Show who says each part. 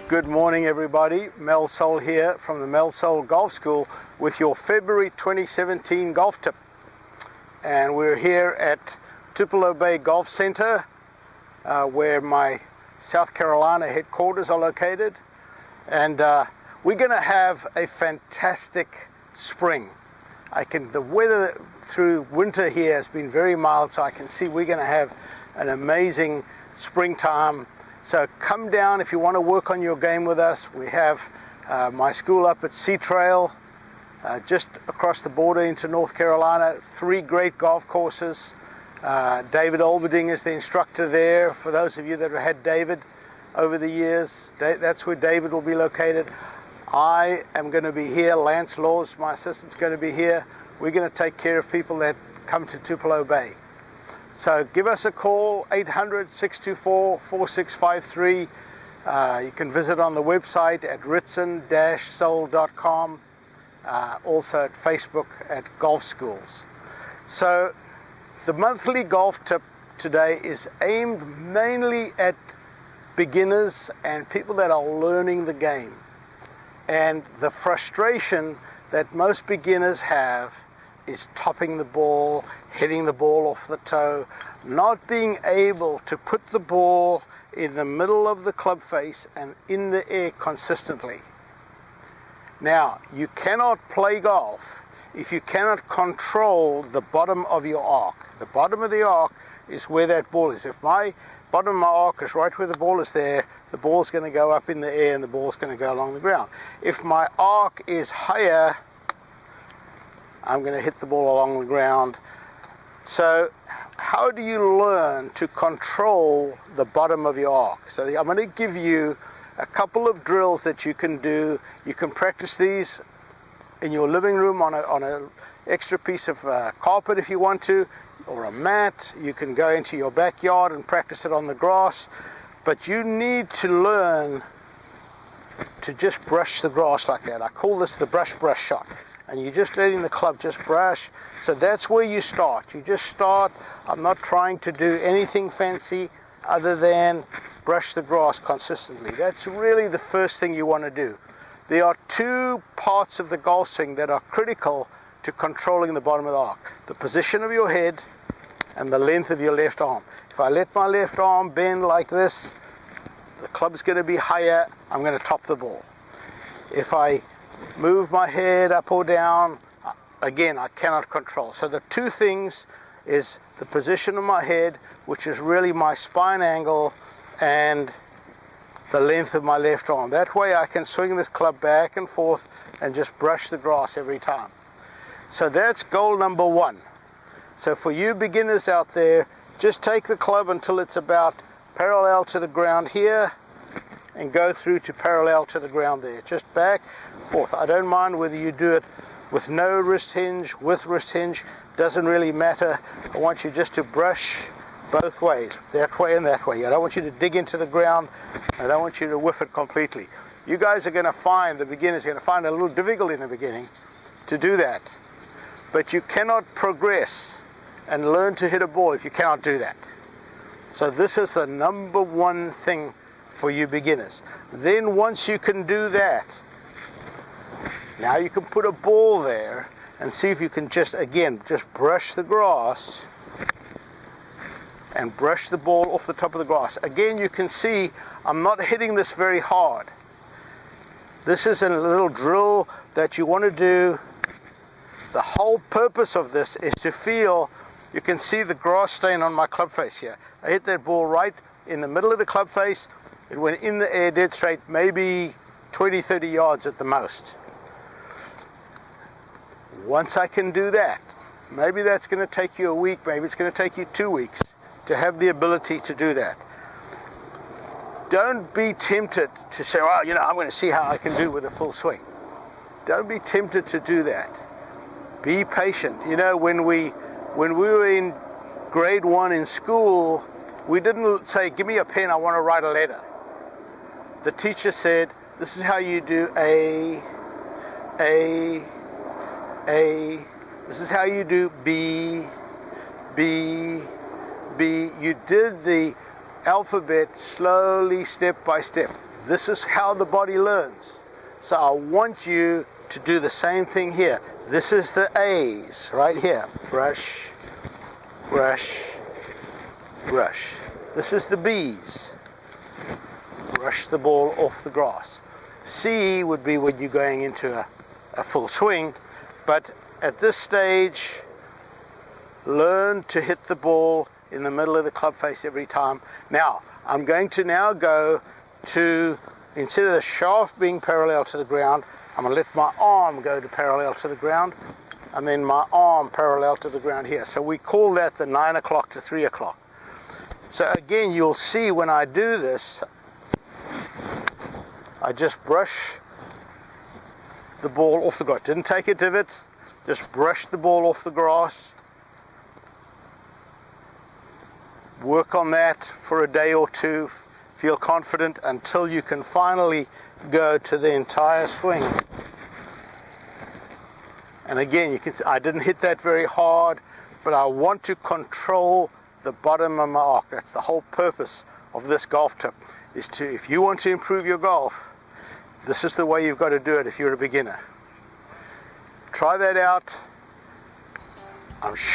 Speaker 1: Good morning everybody, Mel Sol here from the Mel Sol Golf School with your February 2017 golf tip. And we're here at Tupelo Bay Golf Center where my South Carolina headquarters are located. And we're going to have a fantastic spring. The weather through winter here has been very mild, so I can see we're going to have an amazing springtime. So come down if you want to work on your game with us. We have my school up at Sea Trail, just across the border into North Carolina. 3 great golf courses. David Olberding is the instructor there. For those of you that have had David over the years, that's where David will be located. I am going to be here. Lance Laws, my assistant's going to be here. We're going to take care of people that come to Tupelo Bay. So give us a call, 800-624-4653. You can visit on the website at ritson-sol.com, also at Facebook at Golf Schools. So the monthly golf tip today is aimed mainly at beginners and people that are learning the game. And the frustration that most beginners have is topping the ball, hitting the ball off the toe, not being able to put the ball in the middle of the club face and in the air consistently. Now, you cannot play golf if you cannot control the bottom of your arc. The bottom of the arc is where that ball is. If my bottom of my arc is right where the ball is there, the ball's going to go up in the air and the ball's going to go along the ground. If my arc is higher, I'm going to hit the ball along the ground. So how do you learn to control the bottom of your arc? So I'm going to give you a couple of drills that you can do. You can practice these in your living room on an extra piece of carpet if you want to, or a mat. You can go into your backyard and practice it on the grass. But you need to learn to just brush the grass like that. I call this the brush shot. And you're just letting the club just brush. So that's where you start. You just start. I'm not trying to do anything fancy other than brush the grass consistently. That's really the first thing you want to do. There are 2 parts of the golf swing that are critical to controlling the bottom of the arc. The position of your head and the length of your left arm. If I let my left arm bend like this, the club's going to be higher. I'm going to top the ball. If I move my head up or down, again, I cannot control. So the 2 things is the position of my head, which is really my spine angle, and the length of my left arm. That way I can swing this club back and forth and just brush the grass every time. So that's goal number 1. So for you beginners out there, just take the club until it's about parallel to the ground here and go through to parallel to the ground there. Just back, forth. I don't mind whether you do it with no wrist hinge, with wrist hinge, doesn't really matter. I want you just to brush both ways, that way and that way. I don't want you to dig into the ground. I don't want you to whiff it completely. You guys are going to find, the beginners are going to find it a little difficult in the beginning to do that. But you cannot progress and learn to hit a ball if you cannot do that. So this is the number 1 thing for you beginners. Then once you can do that, now you can put a ball there and see if you can just brush the grass and brush the ball off the top of the grass. Again, you can see I'm not hitting this very hard. This is a little drill that you want to do. The whole purpose of this is to feel, you can see the grass stain on my club face here. I hit that ball right in the middle of the club face. It went in the air dead straight, maybe 20, 30 yards at the most. Once I can do that, maybe that's going to take you a week, maybe it's going to take you 2 weeks to have the ability to do that. Don't be tempted to say, well, I'm going to see how I can do with a full swing. Don't be tempted to do that. Be patient. When we were in grade 1 in school, we didn't say, give me a pen, I want to write a letter. The teacher said, this is how you do A, this is how you do B, you did the alphabet slowly, step by step. This is how the body learns. So I want you to do the same thing here. This is the A's right here. Brush, brush, brush. This is the B's. Brush the ball off the grass. C would be when you're going into a full swing, but at this stage, learn to hit the ball in the middle of the club face every time. Now, I'm going to now go to, instead of the shaft being parallel to the ground, I'm going to let my arm go to parallel to the ground, and then my arm parallel to the ground here. So we call that the 9 o'clock to 3 o'clock. So again, you'll see when I do this, I just brush the ball off the grass. Didn't take a divot, just brush the ball off the grass. Work on that for a day or two. Feel confident until you can finally go to the entire swing. And again, you can see I didn't hit that very hard, but I want to control the bottom of my arc. That's the whole purpose of this golf tip, is to, if you want to improve your golf, this is the way you've got to do it if you're a beginner. Try that out. I'm sure